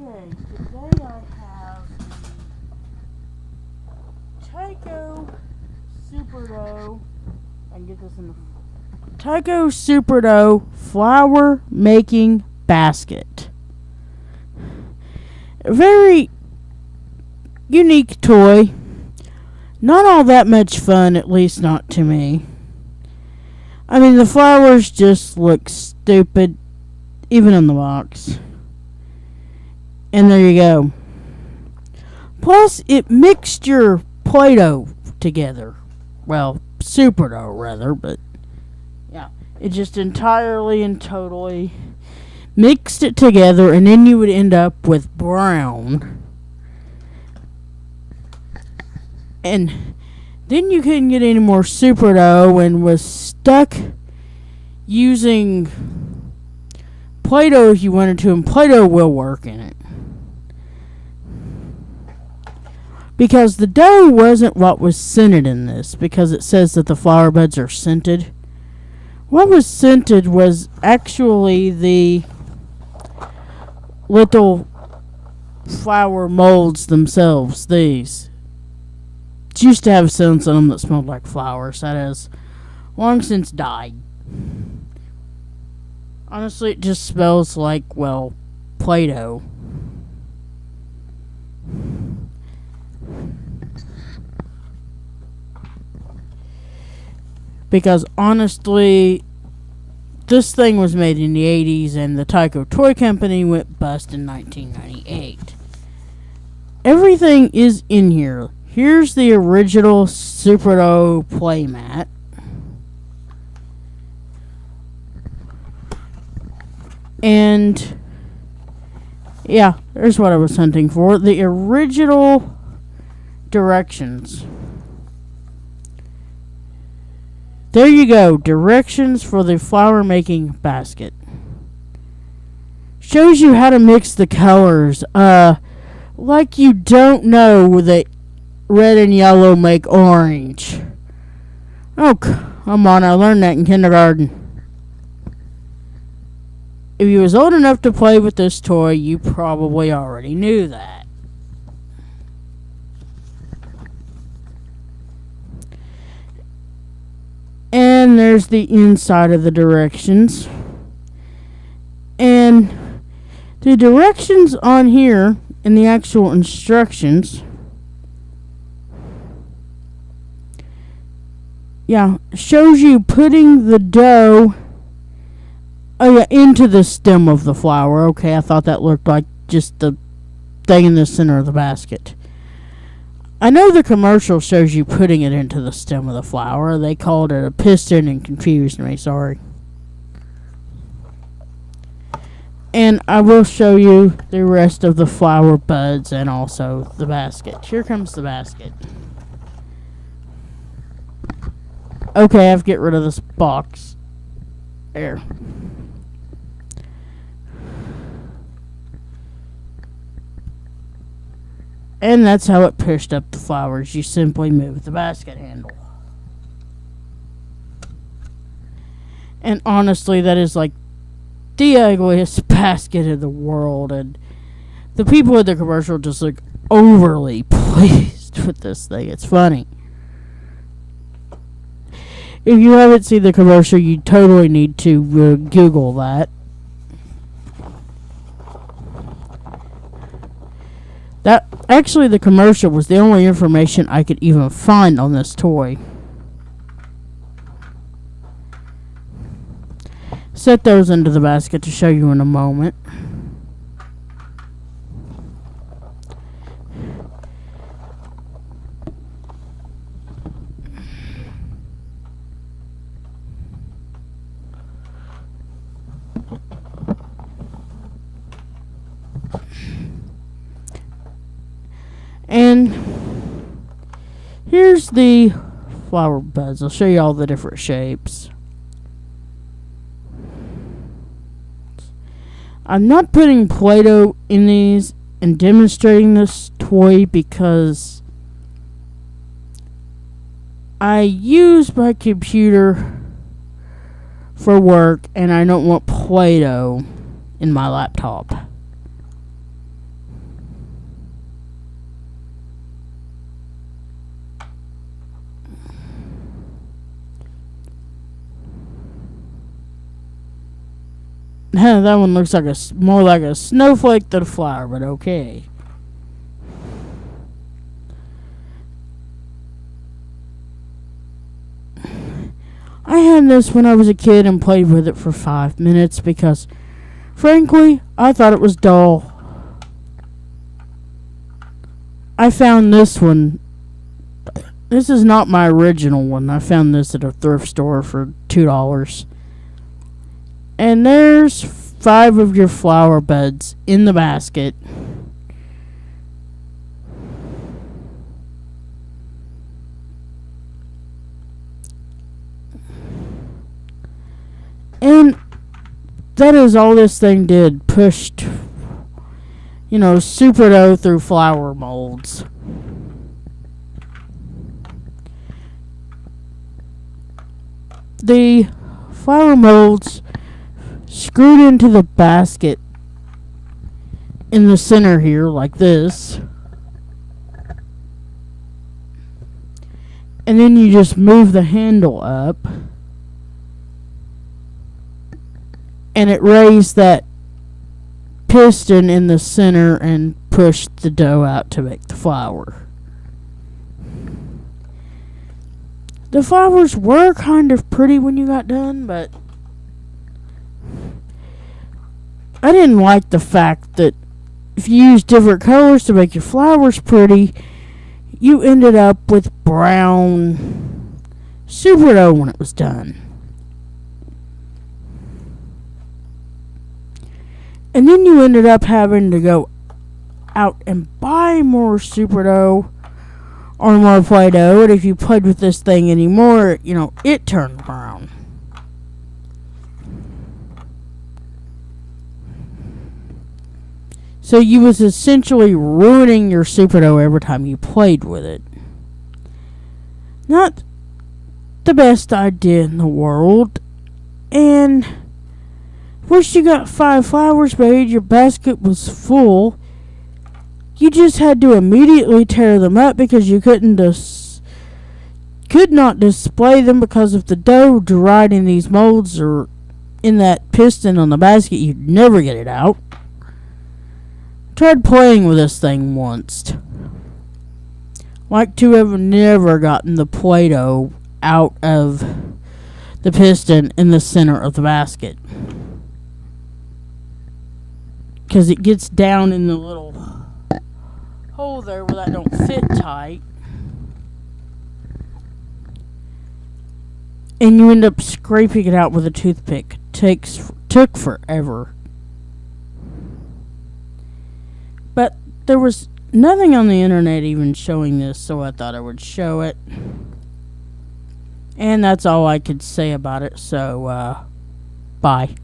Okay, today I have the Tyco Super Dough. I can get this in the Tyco Super Dough flour making basket. A very unique toy. Not all that much fun, at least not to me. I mean, the flowers just look stupid, even in the box. And there you go. Plus, it mixed your Play-Doh together. Well, Super Dough, rather, but yeah. It just entirely and totally mixed it together, and then you would end up with brown. And then you couldn't get any more Super Dough and was stuck using Play-Doh if you wanted to, and Play-Doh will work in it. Because the dough wasn't what was scented in this, because it says that the flower buds are scented. What was scented was actually the little flower molds themselves, these. It used to have scents on them that smelled like flowers. That has long since died. Honestly, it just smells like, well, Play-Doh. Because honestly, this thing was made in the 80s and the Tyco Toy Company went bust in 1998. Everything is in here. Here's the original Super Dough playmat. And yeah, there's what I was hunting for. The original directions. There you go. Directions for the flower making basket. Shows you how to mix the colors. Like you don't know that red and yellow make orange. Oh, come on. I learned that in kindergarten. If you was old enough to play with this toy, you probably already knew that. And there's the inside of the directions. And the directions on here in the actual instructions, yeah, shows you putting the dough into the stem of the flower. Okay, I thought that looked like just the thing in the center of the basket. I know the commercial shows you putting it into the stem of the flower. They called it a piston and confused me, sorry. And I will show you the rest of the flower buds and also the basket. Here comes the basket. Okay, I have to get rid of this box. There. And that's how it pushed up the flowers. You simply move the basket handle. And honestly, that is like the ugliest basket in the world. And the people in the commercial just look overly pleased with this thing. It's funny. If you haven't seen the commercial, you totally need to Google that. Actually, the commercial was the only information I could even find on this toy. Set those into the basket to show you in a moment. And here's the flower buds. I'll show you all the different shapes. I'm not putting Play-Doh in these and demonstrating this toy because I use my computer for work and I don't want Play-Doh in my laptop. That one looks like more like a snowflake than a flower, but okay. I had this when I was a kid and played with it for 5 minutes because, frankly, I thought it was dull. I found this one. This is not my original one. I found this at a thrift store for $2. And there's 5 of your flower beds in the basket. And that is all this thing did. Pushed, super dough through flower molds. The flower molds screwed into the basket in the center here, like this. And then you just move the handle up. And it raised that piston in the center and pushed the dough out to make the flower. The flowers were kind of pretty when you got done, but I didn't like the fact that if you use different colors to make your flowers pretty, you ended up with brown super dough when it was done. And then you ended up having to go out and buy more super dough or more Play-Doh. And if you played with this thing anymore, it turned brown. So you was essentially ruining your super dough every time you played with it. Not the best idea in the world. And once you got 5 flowers made, your basket was full. You just had to immediately tear them up because you could not display them because if the dough dried in these molds or in that piston on the basket, you'd never get it out. Tried playing with this thing once. Like to have never gotten the Play-Doh out of the piston in the center of the basket. Because it gets down in the little hole there where that don't fit tight. And you end up scraping it out with a toothpick. Took forever. But there was nothing on the internet even showing this, so I thought I would show it. And that's all I could say about it, so bye.